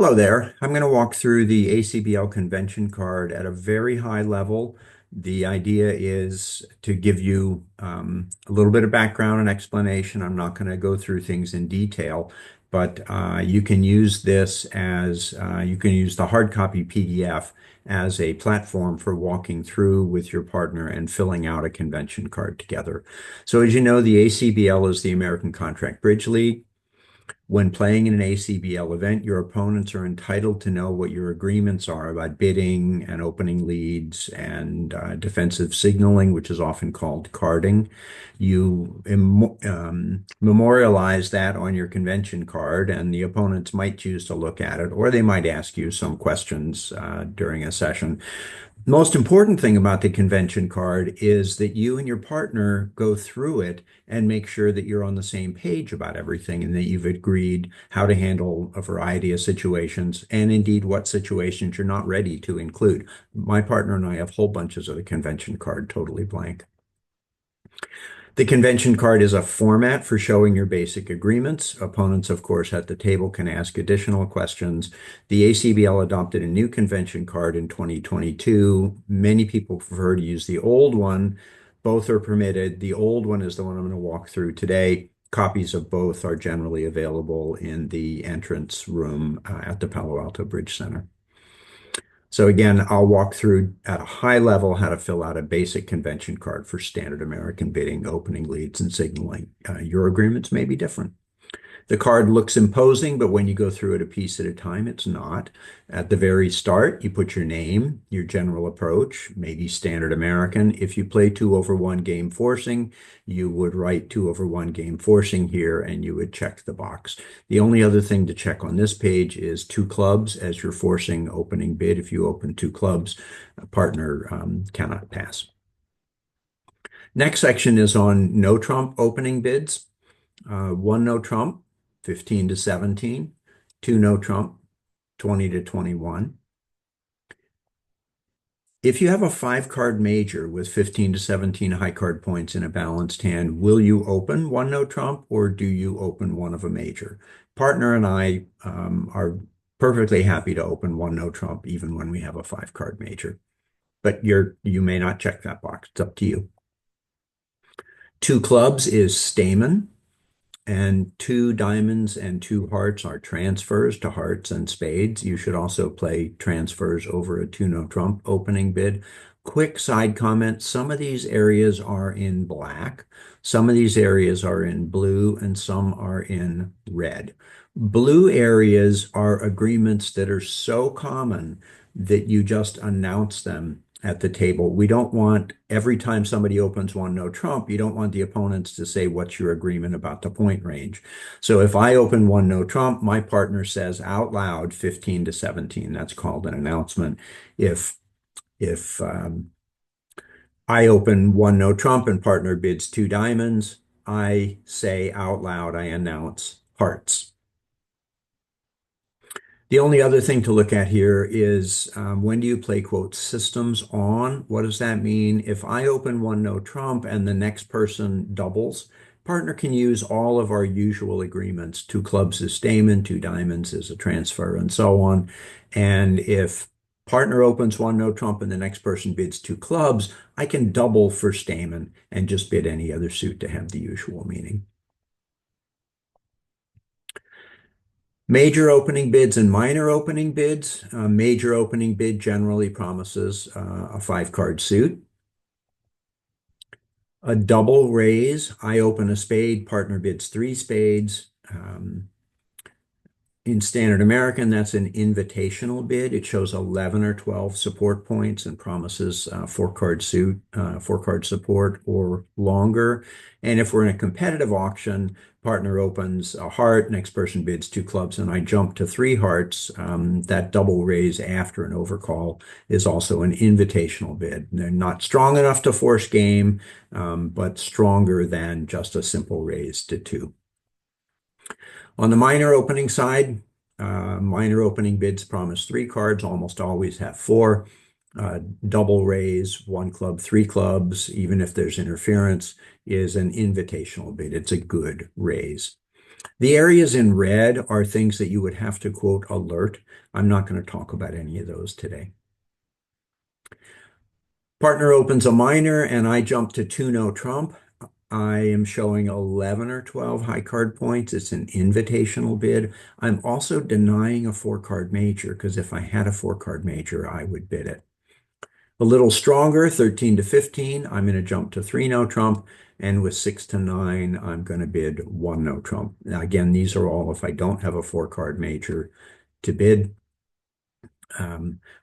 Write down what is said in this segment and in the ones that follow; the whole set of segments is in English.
Hello there. I'm going to walk through the ACBL convention card at a very high level. The idea is to give you a little bit of background and explanation. I'm not going to go through things in detail, but you can use this as you can use the hard copy PDF as a platform for walking through with your partner and filling out a convention card together. So as you know, the ACBL is the American Contract Bridge League. When playing in an ACBL event, your opponents are entitled to know what your agreements are about bidding and opening leads and defensive signaling, which is often called carding. You memorialize that on your convention card, and the opponents might choose to look at it, or they might ask you some questions during a session. Most important thing about the convention card is that you and your partner go through it and make sure that you're on the same page about everything and that you've agreed how to handle a variety of situations and indeed what situations you're not ready to include. My partner and I have whole bunches of the convention card totally blank. The convention card is a format for showing your basic agreements. Opponents, of course, at the table can ask additional questions. The ACBL adopted a new convention card in 2022. Many people prefer to use the old one. Both are permitted. The old one is the one I'm going to walk through today. Copies of both are generally available in the entrance room at the Palo Alto Bridge Center. So again, I'll walk through at a high level how to fill out a basic convention card for standard American bidding, opening leads, and signaling. Your agreements may be different. The card looks imposing, but when you go through it a piece at a time, it's not. At the very start, you put your name, your general approach, maybe standard American. If you play 2/1 game forcing, you would write 2/1 game forcing here and you would check the box. The only other thing to check on this page is two clubs as your forcing opening bid. If you open two clubs, a partner cannot pass. Next section is on no trump opening bids. One no trump, 15 to 17, two no trump, 20 to 21. If you have a 5-card major with 15 to 17 high card points in a balanced hand, will you open one no trump or do you open one of a major? Partner and I are perfectly happy to open one no trump even when we have a 5-card major. But you may not check that box. It's up to you. Two clubs is Stayman. And two diamonds and two hearts are transfers to hearts and spades. You should also play transfers over a two no trump opening bid. Quick side comment, some of these areas are in black, some of these areas are in blue, and some are in red. Blue areas are agreements that are so common that you just announce them at the table. We don't want every time somebody opens one no trump, you don't want the opponents to say, what's your agreement about the point range? So if I open one no trump, my partner says out loud 15 to 17. That's called an announcement. If I open one no trump and partner bids two diamonds, I say out loud, I announce hearts. The only other thing to look at here is when do you play, quote, systems on? What does that mean? If I open one no trump and the next person doubles, partner can use all of our usual agreements. Two clubs is Stayman, two diamonds is a transfer, and so on. And if partner opens one no trump and the next person bids two clubs, I can double for Stayman and just bid any other suit to have the usual meaning. Major opening bids and minor opening bids. Major opening bid generally promises a 5-card suit. A double raise, I open a spade, partner bids 3 spades. In standard American, that's an invitational bid. It shows 11 or 12 support points and promises 4-card suit, 4-card support or longer. And if we're in a competitive auction, partner opens a heart, next person bids 2 clubs, and I jump to 3 hearts. That double raise after an overcall is also an invitational bid. They're not strong enough to force game, but stronger than just a simple raise to 2. On the minor opening side, minor opening bids promise 3 cards, almost always have 4. Double raise, 1 club, 3 clubs, even if there's interference, is an invitational bid. It's a good raise. The areas in red are things that you would have to quote alert. I'm not going to talk about any of those today. Partner opens a minor and I jump to two no trump. I am showing 11 or 12 high card points. It's an invitational bid. I'm also denying a four card major because if I had a four card major, I would bid it. A little stronger, 13 to 15, I'm going to jump to three no trump. And with 6 to 9, I'm going to bid one no trump. Now, again, these are all if I don't have a four card major to bid.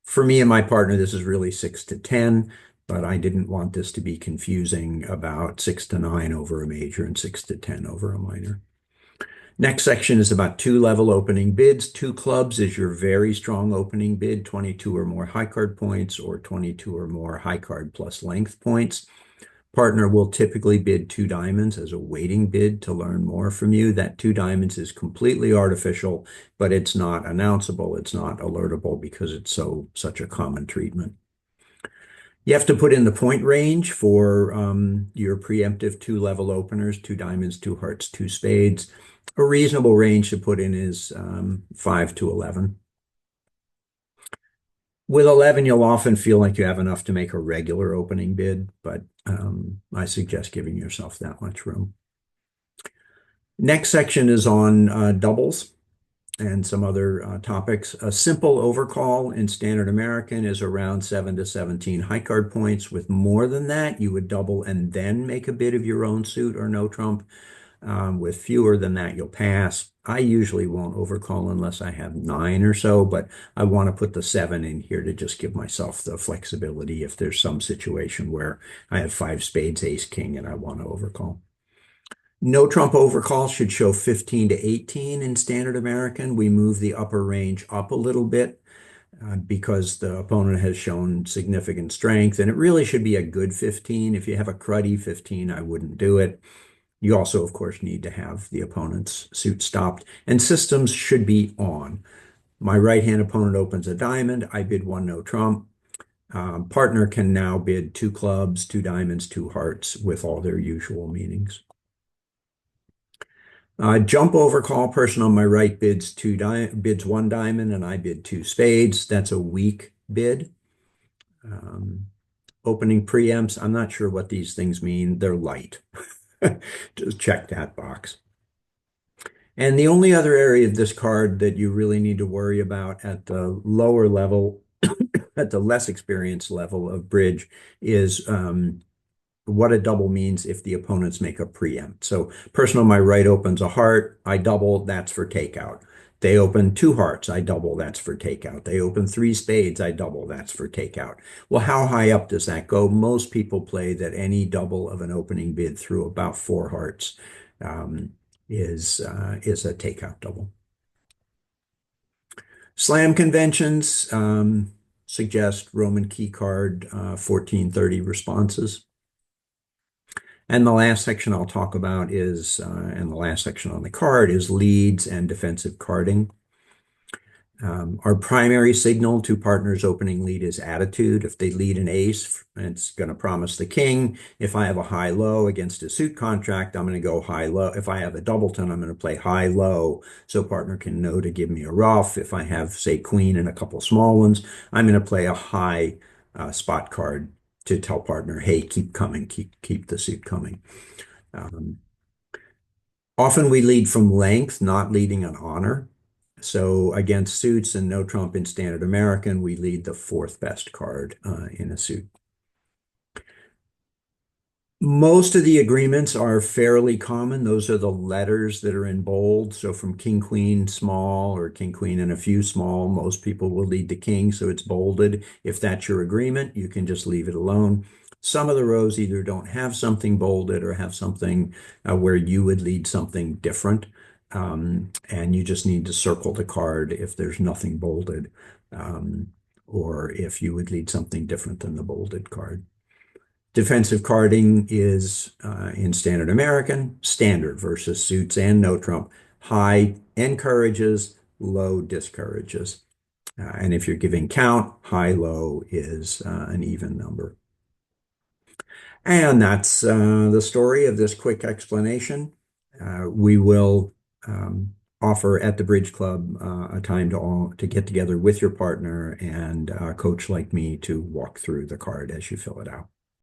For me and my partner, this is really 6 to 10, but I didn't want this to be confusing about 6 to 9 over a major and 6 to 10 over a minor. Next section is about two level opening bids. Two clubs is your very strong opening bid, 22 or more high card points or 22 or more high card plus length points. Partner will typically bid two diamonds as a waiting bid to learn more from you. That two diamonds is completely artificial, but it's not announceable. It's not alertable because it's such a common treatment. You have to put in the point range for your preemptive two level openers, two diamonds, two hearts, two spades. A reasonable range to put in is 5 to 11. With 11, you'll often feel like you have enough to make a regular opening bid, but I suggest giving yourself that much room. Next section is on doubles and some other topics. A simple overcall in standard American is around 7 to 17 high card points. With more than that, you would double and then make a bid of your own suit or no trump. With fewer than that, you'll pass. I usually won't overcall unless I have 9 or so, but I want to put the 7 in here to just give myself the flexibility if there's some situation where I have 5 spades, ace, king, and I want to overcall. No trump overcall should show 15 to 18 in standard American. We move the upper range up a little bit because the opponent has shown significant strength, and it really should be a good 15. If you have a cruddy 15, I wouldn't do it. You also, of course, need to have the opponent's suit stopped, and systems should be on. My right-hand opponent opens a diamond. I bid one no trump. Partner can now bid two clubs, two diamonds, two hearts with all their usual meanings. Jump overcall, person on my right bids one diamond, and I bid two spades. That's a weak bid. Opening preempts, I'm not sure what these things mean. They're light. Just check that box. And the only other area of this card that you really need to worry about at the lower level, at the less experienced level of bridge, is what a double means if the opponents make a preempt. So person on my right opens a heart, I double, that's for takeout. They open two hearts, I double, that's for takeout. They open three spades, I double, that's for takeout. Well, how high up does that go? Most people play that any double of an opening bid through about four hearts is a takeout double. Slam conventions suggest Roman key card 1430 responses. And the last section I'll talk about is, and the last section on the card is leads and defensive carding. Our primary signal to partners opening lead is attitude. If they lead an ace, it's going to promise the king. If I have a high-low against a suit contract, I'm going to go high-low. If I have a doubleton, I'm going to play high-low so partner can know to give me a ruff. If I have, say, queen and a couple small ones, I'm going to play a high spot card to tell partner, hey, keep coming, keep the suit coming. Often we lead from length, not leading on honor. So against suits and no trump in standard American, we lead the fourth best card in a suit. Most of the agreements are fairly common. Those are the letters that are in bold. So from king, queen, small, or king, queen, and a few small, most people will lead the king, so it's bolded. If that's your agreement, you can just leave it alone. Some of the rows either don't have something bolded or have something where you would lead something different. And you just need to circle the card if there's nothing bolded, or if you would lead something different than the bolded card. Defensive carding is in standard American, standard versus suits and no trump. High encourages, low discourages. And if you're giving count, high-low is an even number. And that's the story of this quick explanation. We will offer at the Bridge Club a time to get together with your partner and a coach like me to walk through the card as you fill it out.